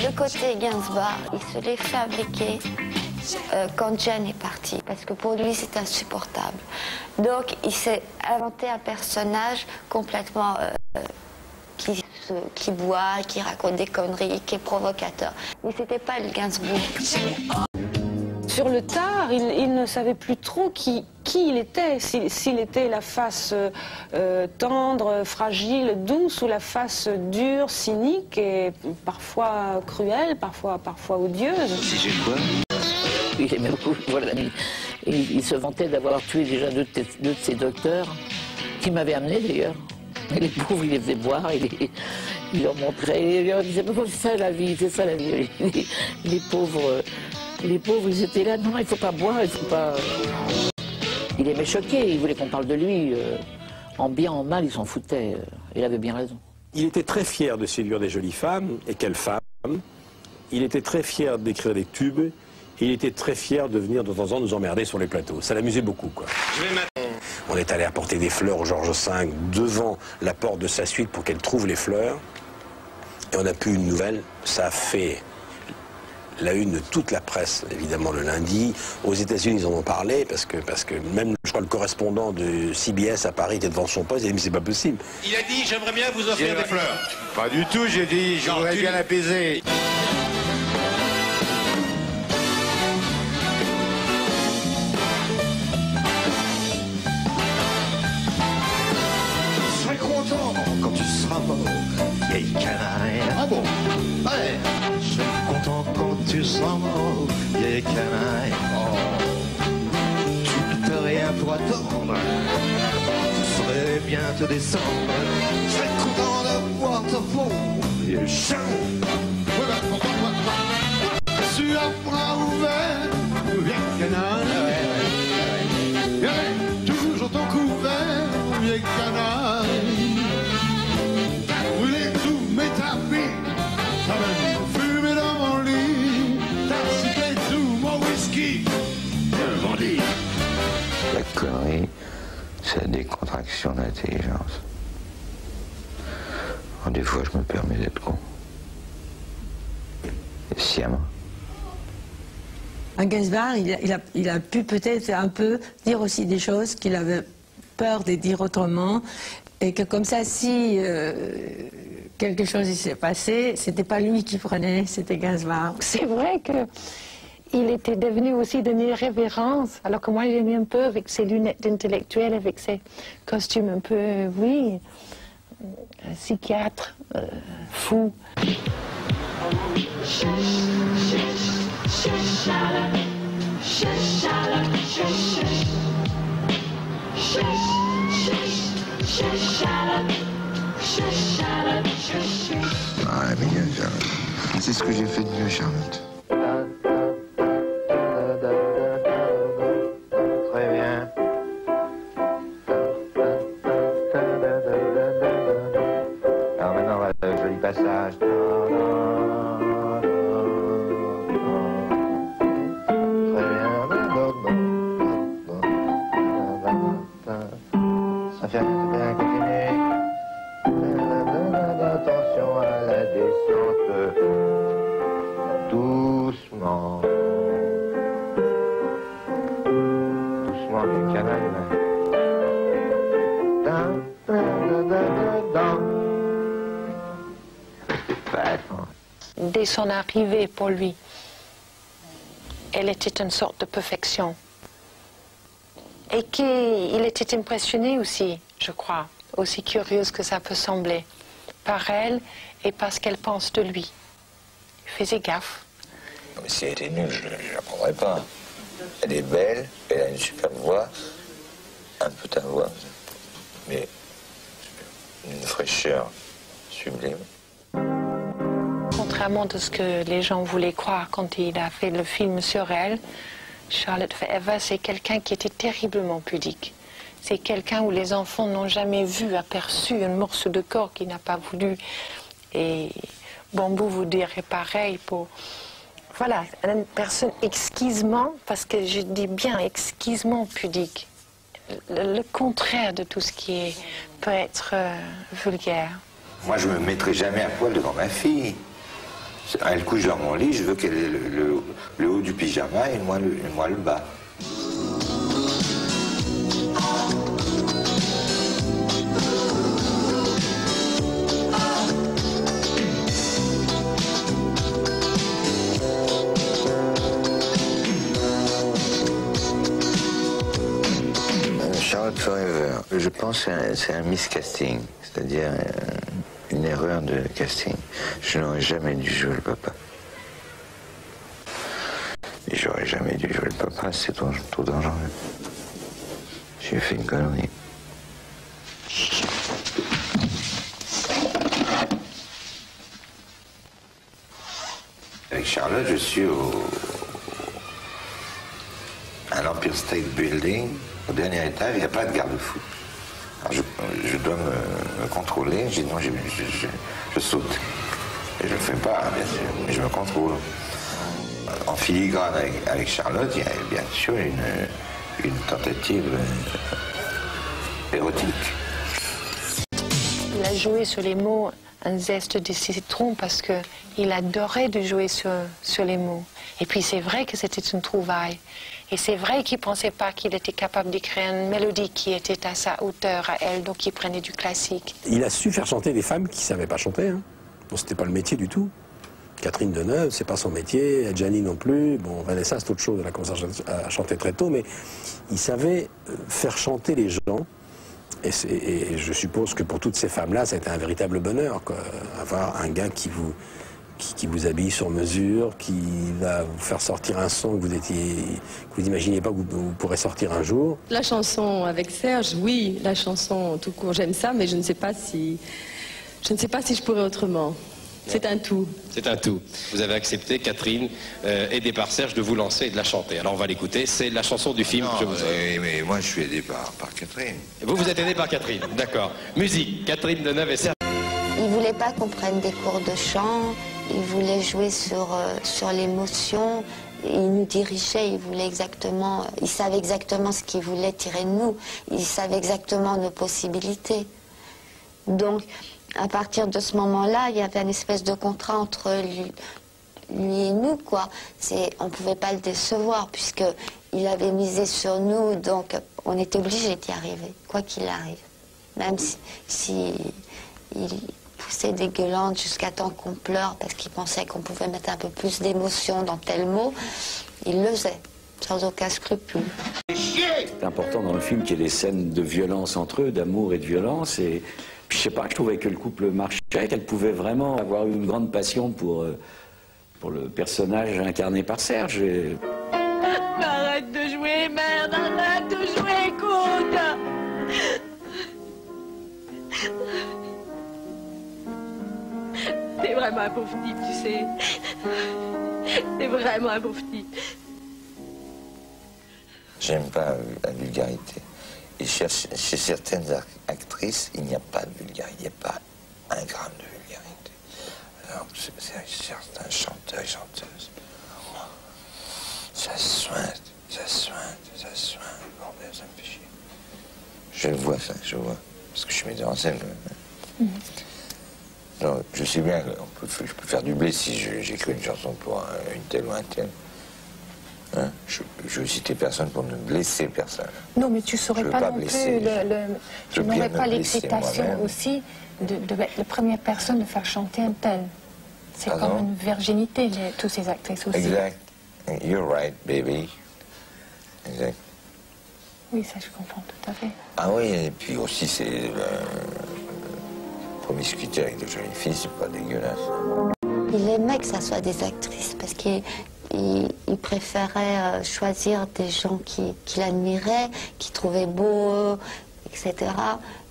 Le côté Gainsbourg, il se l'est fabriqué quand Jane est partie, parce que pour lui c'est insupportable. Donc il s'est inventé un personnage complètement qui boit, qui raconte des conneries, qui est provocateur. Mais c'était pas le Gainsbourg. Sur le tard, il ne savait plus trop qui il était, s'il était la face tendre, fragile, douce, ou la face dure, cynique et parfois cruelle, parfois odieuse. Si j'ai quoi? Il aimait beaucoup, voilà. Il se vantait d'avoir tué déjà deux de ses docteurs, qui m'avaient amené d'ailleurs. Et les pauvres, il les faisait boire, il leur montrait, il leur disait, c'est ça la vie, c'est ça la vie. Les pauvres, ils étaient là, non, il ne faut pas boire, il ne faut pas... Il aimait choquer, il voulait qu'on parle de lui. En bien, en mal, il s'en foutait. Il avait bien raison. Il était très fier de séduire des jolies femmes, et quelles femmes. Il était très fier d'écrire des tubes, et il était très fier de venir de temps en temps nous emmerder sur les plateaux. Ça l'amusait beaucoup, quoi. On est allé apporter des fleurs au Georges V devant la porte de sa suite pour qu'elle trouve les fleurs. Et on n'a plus une nouvelle. Ça a fait la une de toute la presse, évidemment, le lundi. Aux États-Unis, ils en ont parlé, parce que même, je crois, le correspondant de CBS à Paris était devant son poste, il a dit, mais c'est pas possible. Il a dit, j'aimerais bien vous offrir des fleurs. Pas du tout, j'ai dit, je voudrais bien l'apaiser. Je serai content quand tu seras mort, vieille canaille. Ah bon? Ouais. Je serai content quand tu seras mort, vieille canaille. Oh. Tu n'as rien pour attendre. Je saurais bien te descendre. Je serai content de voir te fondre, vieux chien. Voilà, tu as bras ouverts, vieille canaille. Toujours ton couvert, vieille canaille. T'as brûlé tous mes tapis, t'as même fumé dans mon lit, t'as cité tout mon whisky, un bandit. La connerie, c'est la décontraction de l'intelligence. Alors, des fois, je me permets d'être con. Et sciemment. Un Gainsbourg, il a pu peut-être un peu dire aussi des choses qu'il avait peur de dire autrement, et que comme ça, si quelque chose s'est passé, c'était pas lui qui prenait, c'était Gainsbourg. C'est vrai qu'il était devenu aussi d'une irrévérence, alors que moi j'aimais un peu avec ses lunettes d'intellectuel, avec ses costumes un peu, oui, psychiatre, fou. Ah, mais bien, Charlotte. C'est ce que j'ai fait de mieux, Charlotte. Très bien. Alors maintenant, on va le joli passage. Ça fait bien continuer. Attention à la descente. Doucement. Doucement, du canal. Dès son arrivée pour lui, elle était une sorte de perfection. Et qu'il était impressionné aussi, je crois, aussi curieuse que ça peut sembler, par elle et par ce qu'elle pense de lui. Il faisait gaffe. Non, mais si elle était nulle, je ne la prendrais pas. Elle est belle, elle a une super voix, un peu ta voix, mais une fraîcheur sublime. Contrairement à ce que les gens voulaient croire quand il a fait le film sur elle, Charlotte Forever, c'est quelqu'un qui était terriblement pudique. C'est quelqu'un où les enfants n'ont jamais vu, aperçu un morceau de corps qu'il n'a pas voulu. Et Bambou vous dirait pareil pour... Voilà, une personne exquisement, parce que je dis bien exquisement pudique. Le contraire de tout ce qui peut être vulgaire. Moi, je me mettrai jamais à poil devant ma fille. Elle couche dans mon lit, je veux qu'elle ait le haut du pyjama et moi le bas. Charlotte Forever, je pense que c'est un miscasting, c'est-à-dire une erreur de casting. Je n'aurais jamais dû jouer le papa. Et j'aurais jamais dû jouer le papa, c'est trop dangereux. J'ai fait une connerie. Avec Charlotte, je suis à l'Empire State Building. Au dernier étage, il n'y a pas de garde-fou. Alors je dois me contrôler. Je dis non, je saute. Et je ne le fais pas, bien sûr, mais je me contrôle. En filigrane avec Charlotte, il y a bien sûr une tentative érotique. Il a joué sur les mots un zeste de citron parce qu'il adorait de jouer sur les mots. Et puis c'est vrai que c'était une trouvaille. Et c'est vrai qu'il ne pensait pas qu'il était capable d'écrire une mélodie qui était à sa hauteur, à elle, donc il prenait du classique. Il a su faire chanter des femmes qui ne savaient pas chanter. Hein. Bon, c'était pas le métier du tout. Catherine Deneuve, c'est pas son métier, Adjani non plus. Bon, Vanessa, c'est autre chose, elle a commencé à chanter très tôt, mais il savait faire chanter les gens. Et je suppose que pour toutes ces femmes-là, ça a été un véritable bonheur, quoi. Avoir un gars qui vous habille sur mesure, qui va vous faire sortir un son que vous n'imaginez pas que vous pourrez sortir un jour. La chanson avec Serge, oui, la chanson tout court, j'aime ça, mais je ne sais pas si je pourrais autrement. C'est un tout. C'est un tout. Vous avez accepté, Catherine, aidée par Serge, de vous lancer et de la chanter. Alors on va l'écouter, c'est la chanson du film. Non, mais moi je suis aidé par Catherine. Vous êtes aidé par Catherine, d'accord. Musique, Catherine Deneuve et Serge. Il ne voulait pas qu'on prenne des cours de chant, il voulait jouer sur l'émotion, il nous dirigeait, il savait exactement ce qu'il voulait tirer de nous, il savait exactement nos possibilités. Donc, à partir de ce moment-là, il y avait une espèce de contrat entre lui et nous, quoi. On ne pouvait pas le décevoir, puisqu'il avait misé sur nous, donc on était obligé d'y arriver, quoi qu'il arrive. Même si il poussait des gueulantes jusqu'à temps qu'on pleure, parce qu'il pensait qu'on pouvait mettre un peu plus d'émotion dans tel mot, il le faisait, sans aucun scrupule. C'est important dans le film qu'il y ait des scènes de violence entre eux, d'amour et de violence, et je sais pas, je trouvais que le couple marchait, qu'elle pouvait vraiment avoir une grande passion pour le personnage incarné par Serge. Arrête de jouer, merde, arrête de jouer, écoute. T'es vraiment un pauvre type, tu sais. T'es vraiment un pauvre type. J'aime pas la vulgarité. Et chez certaines actrices, il n'y a pas de vulgarité, il n'y a pas un gramme de vulgarité. Alors, certains chanteurs et chanteuses, ça sointe, bordel, ça me fait chier. Je vois ça, je vois, parce que je suis metteur en scène. Non, je sais bien que je peux faire du blé si j'écris une chanson pour une telle ou un tel. Hein, je veux citer personne pour ne blesser personne. Non, mais tu ne saurais pas non blesser, plus, tu n'aurais pas l'excitation aussi d'être la première personne de faire chanter un tel. C'est comme une virginité, toutes ces actrices aussi. Exact. You're right, baby. Exact. Oui, ça je comprends tout à fait. Ah oui, et puis aussi c'est promiscuité avec de jolies filles, c'est pas dégueulasse. Il aimait que ça soit des actrices, parce qu'il préférait choisir des gens qu'il admirait, qu'il trouvait beaux, etc.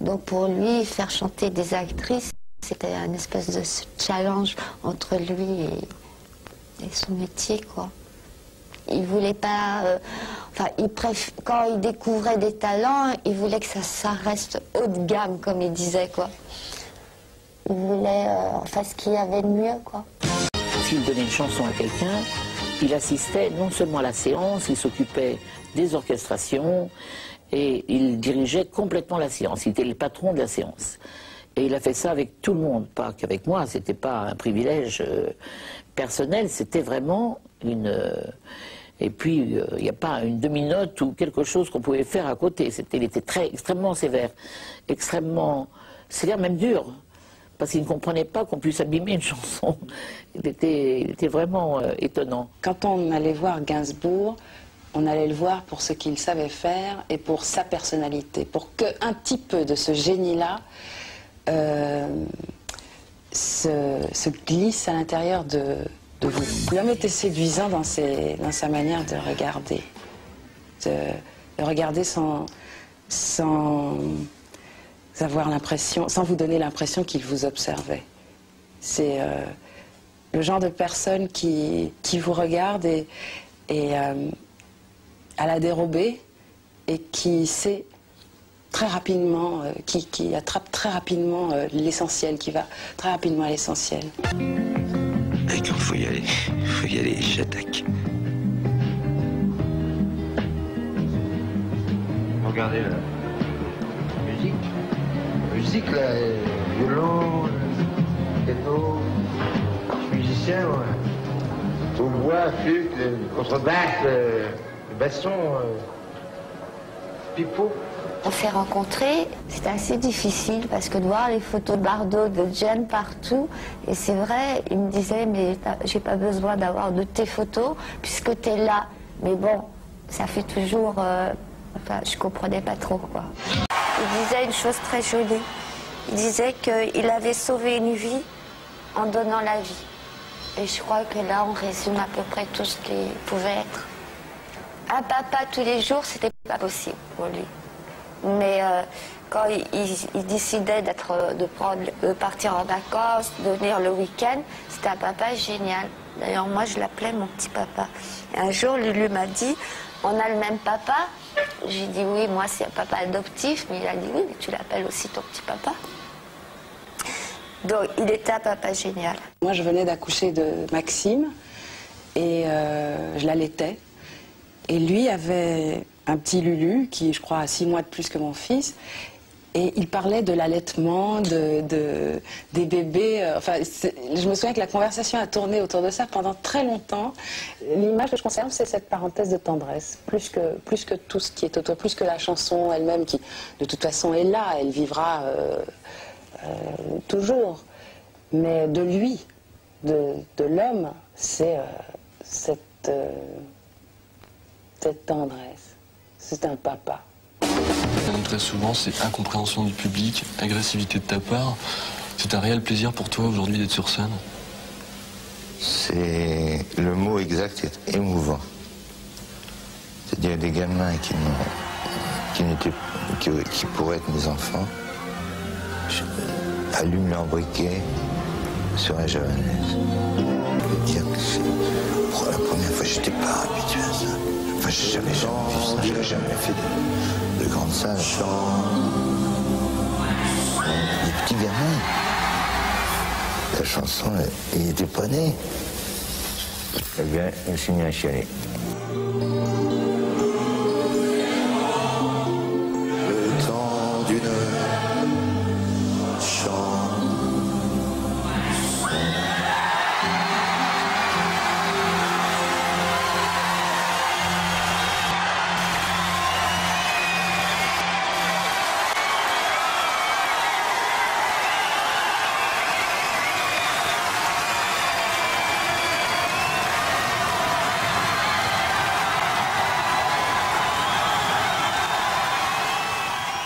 Donc pour lui, faire chanter des actrices, c'était un espèce de challenge entre lui et son métier, quoi. Il voulait pas... quand il découvrait des talents, il voulait que ça reste haut de gamme, comme il disait, quoi. Il voulait ce qu'il y avait de mieux, quoi. S'il donnait une chanson à quelqu'un, il assistait non seulement à la séance, il s'occupait des orchestrations et il dirigeait complètement la séance. Il était le patron de la séance. Et il a fait ça avec tout le monde, pas qu'avec moi. C'était pas un privilège personnel, c'était vraiment une... et puis, il n'y a pas une demi-note ou quelque chose qu'on pouvait faire à côté. Il était extrêmement sévère, extrêmement sévère, même dur. Parce qu'il ne comprenait pas qu'on puisse abîmer une chanson. Il était vraiment étonnant. Quand on allait voir Gainsbourg, on allait le voir pour ce qu'il savait faire et pour sa personnalité. Pour qu'un petit peu de ce génie-là se glisse à l'intérieur de vous. L'homme était séduisant dans sa manière de regarder. De regarder sans avoir l'impression, sans vous donner l'impression qu'il vous observait. C'est le genre de personne qui vous regarde et à la dérobée et qui sait très rapidement, qui attrape très rapidement l'essentiel, qui va très rapidement à l'essentiel. Et quand il faut y aller, j'attaque. Regardez la musique. La musique, là, violon, piano, musicien, ouais. Hautbois, flûte, contrebasse, basson, pipeau. On s'est rencontrés, c'était assez difficile parce que de voir les photos de Bardot, de Jeanne partout, et c'est vrai, il me disait, mais j'ai pas besoin d'avoir de tes photos puisque tu es là. Mais bon, ça fait toujours... enfin, je comprenais pas trop, quoi. Il disait une chose très jolie. Il disait qu'il avait sauvé une vie en donnant la vie. Et je crois que là, on résume à peu près tout ce qu'il pouvait être. Un papa tous les jours, c'était pas possible pour lui. Mais quand il décidait de partir en vacances, de venir le week-end, c'était un papa génial. D'ailleurs, moi, je l'appelais mon petit papa. Et un jour, Lulu m'a dit, on a le même papa. J'ai dit oui, moi, c'est un papa adoptif. Mais il a dit oui, mais tu l'appelles aussi ton petit papa. Donc, il était un papa génial. Moi, je venais d'accoucher de Maxime et je l'allaitais. Et lui avait un petit Lulu qui, je crois, a 6 mois de plus que mon fils. Et il parlait de l'allaitement, des bébés. Enfin, je me souviens que la conversation a tourné autour de ça pendant très longtemps. L'image que je conserve, c'est cette parenthèse de tendresse. Plus que tout ce qui est autour, plus que la chanson elle-même qui, de toute façon, est là. Elle vivra toujours. Mais de lui, de l'homme, c'est cette tendresse. C'est un papa. Très souvent, c'est incompréhension du public, agressivité de ta part. C'est un réel plaisir pour toi aujourd'hui d'être sur scène? C'est le mot exact est émouvant. C'est-à-dire des gamins qui pourraient être mes enfants, allument leur briquet sur un javanaise. Je veux dire que pour la première fois, j'étais pas habitué à ça. Enfin, j'ai jamais vu ça, j'ai jamais fait de grandes salles. Des petits gamins. La chanson, il n'était pas né. Eh bien, je me suis mis à chialer. Le temps d'une chanson.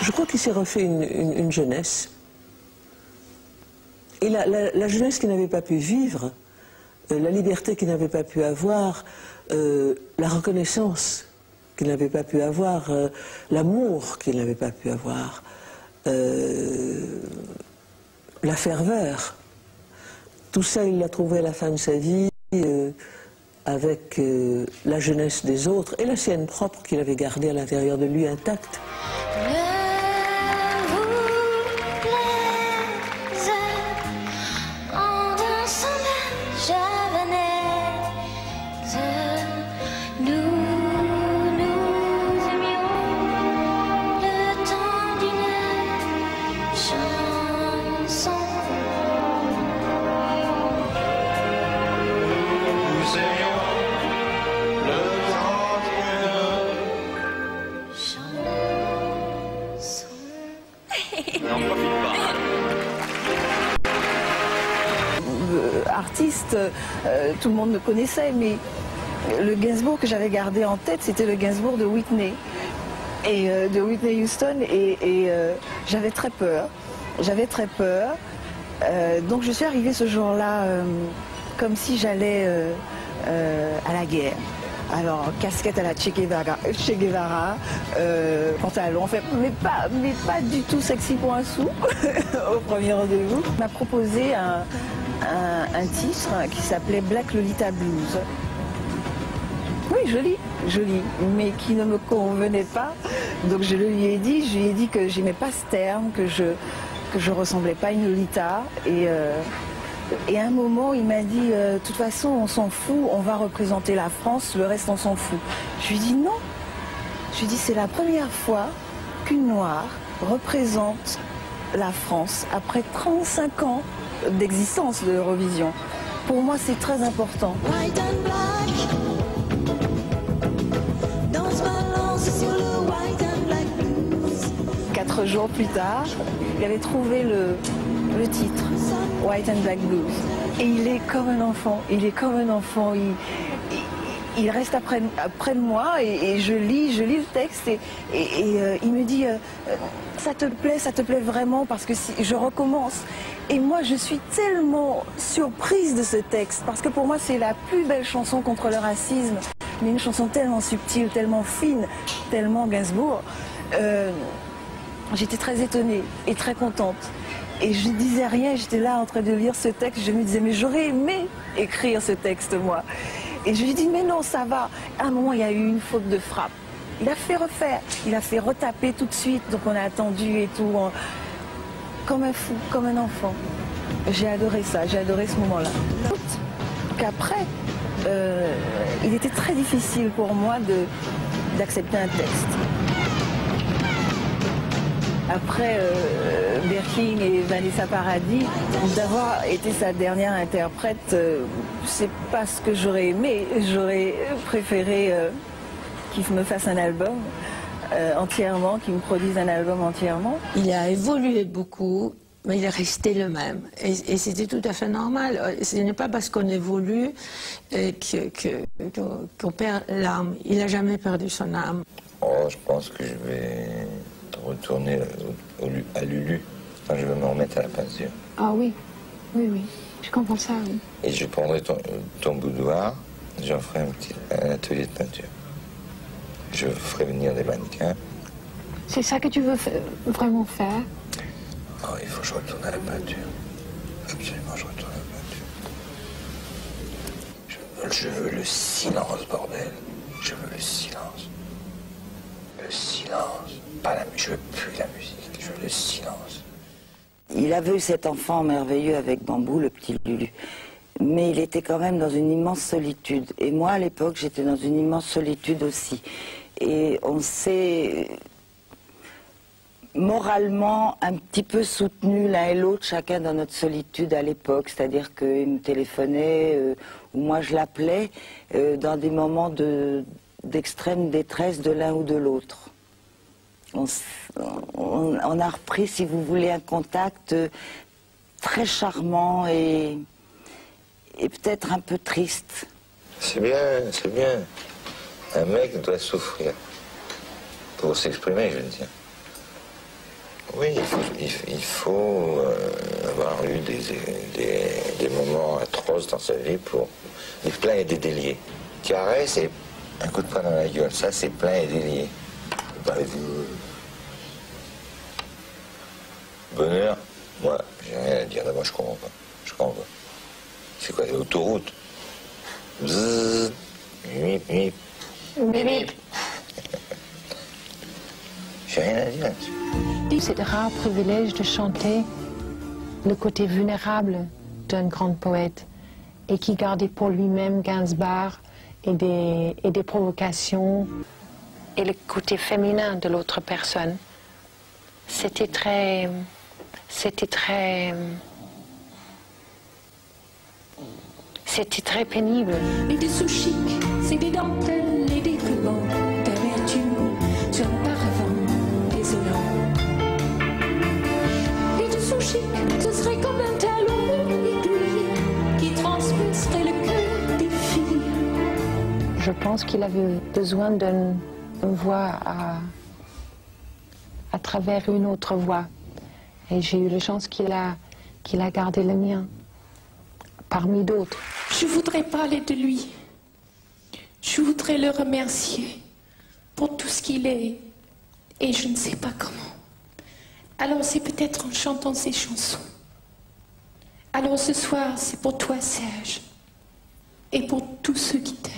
Je crois qu'il s'est refait une jeunesse. Et la jeunesse qu'il n'avait pas pu vivre, la liberté qu'il n'avait pas pu avoir, la reconnaissance qu'il n'avait pas pu avoir, l'amour qu'il n'avait pas pu avoir, la ferveur. Tout ça, il l'a trouvé à la fin de sa vie avec la jeunesse des autres et la sienne propre qu'il avait gardée à l'intérieur de lui intacte. fait, tout le monde me connaissait, mais le Gainsbourg que j'avais gardé en tête, c'était le Gainsbourg de Whitney. Et de Whitney Houston, et j'avais très peur. J'avais très peur. Donc je suis arrivée ce jour-là comme si j'allais à la guerre. Alors, casquette à la Che Guevara, pantalon, en fait, mais pas du tout sexy pour un sou au premier rendez-vous. Il m'a proposé un titre qui s'appelait Black Lolita Blues. Oui, joli, mais qui ne me convenait pas. Donc je lui ai dit que j'aimais pas ce terme, que je ressemblais pas à une Lolita. Et à un moment, il m'a dit, de toute façon, on s'en fout, on va représenter la France, le reste, on s'en fout. Je lui ai dit non. Je lui ai dit, c'est la première fois qu'une Noire représente la France après 35 ans d'existence de l'Eurovision. Pour moi, c'est très important. White and black, danse balance sur le white and black blues. 4 jours plus tard, il avait trouvé le titre, White and Black Blues. Et il est comme un enfant, il reste après de moi et je lis le texte et il me dit ça te plaît vraiment parce que si je recommence. Et moi je suis tellement surprise de ce texte parce que pour moi c'est la plus belle chanson contre le racisme, mais une chanson tellement subtile, tellement fine, tellement Gainsbourg. J'étais très étonnée et très contente. Et je ne disais rien, j'étais là en train de lire ce texte, je me disais mais j'aurais aimé écrire ce texte moi. Et je lui ai dit mais non ça va. À un moment il y a eu une faute de frappe. Il a fait refaire, il a fait retaper tout de suite, donc on a attendu et tout, comme un fou, comme un enfant. J'ai adoré ça, j'ai adoré ce moment-là. Qu'après, il était très difficile pour moi d'accepter un texte. Après Birkin et Vanessa Paradis, d'avoir été sa dernière interprète, c'est pas ce que j'aurais aimé. J'aurais préféré qu'il me fasse un album entièrement, qu'il me produise un album entièrement. Il a évolué beaucoup, mais il est resté le même. Et c'était tout à fait normal. Ce n'est pas parce qu'on évolue qu'on perd l'âme. Il n'a jamais perdu son âme. Oh, je pense que je vais retourner à Lulu. Enfin, je vais me remettre à la peinture. Ah oui, je comprends ça, oui. Et je prendrai ton boudoir, j'en ferai un atelier de peinture. Je ferai venir des mannequins. C'est ça que tu veux vraiment faire? Oh, il faut que je retourne à la peinture. Absolument, je retourne à la peinture. Je veux le silence, bordel. Je veux le silence. Le silence. Pas la musique. Je veux plus la musique. Je veux le silence. Il avait eu cet enfant merveilleux avec Bambou, le petit Lulu. Mais il était quand même dans une immense solitude. Et moi, à l'époque, j'étais dans une immense solitude aussi. Et on s'est moralement un petit peu soutenus l'un et l'autre, chacun dans notre solitude à l'époque. C'est-à-dire qu'il me téléphonait, ou moi je l'appelais, dans des moments d'extrême détresse de l'un ou de l'autre. On a repris, si vous voulez, un contact très charmant et peut-être un peu triste. C'est bien, c'est bien. Un mec doit souffrir pour s'exprimer, je veux dire. Oui, il faut avoir eu des moments atroces dans sa vie pour des pleins et des déliés. Carré, c'est un coup de poing dans la gueule. Ça, c'est plein et délié. Bonheur, moi, j'ai rien à dire. Moi, je comprends pas. Je comprends pas. C'est quoi, l'autoroute? Bzzz, mip, mip. Mip. J'ai rien à dire là-dessus. C'est un rare privilège de chanter le côté vulnérable d'un grand poète et qui gardait pour lui-même Gainsbourg et des provocations et le côté féminin de l'autre personne. C'était très pénible. Et des sous chics, c'est des dentelles et des rubans, d'amertume sur un paravent désolant. Et des sous chics, ce serait comme un talon aiguille qui transperce Je pense qu'il avait besoin d'une voix à travers une autre voix. Et j'ai eu la chance qu'il a gardé le mien, parmi d'autres. Je voudrais parler de lui. Je voudrais le remercier pour tout ce qu'il est. Et je ne sais pas comment. Alors c'est peut-être en chantant ces chansons. Alors ce soir, c'est pour toi, Serge. Et pour tous ceux qui t'aiment.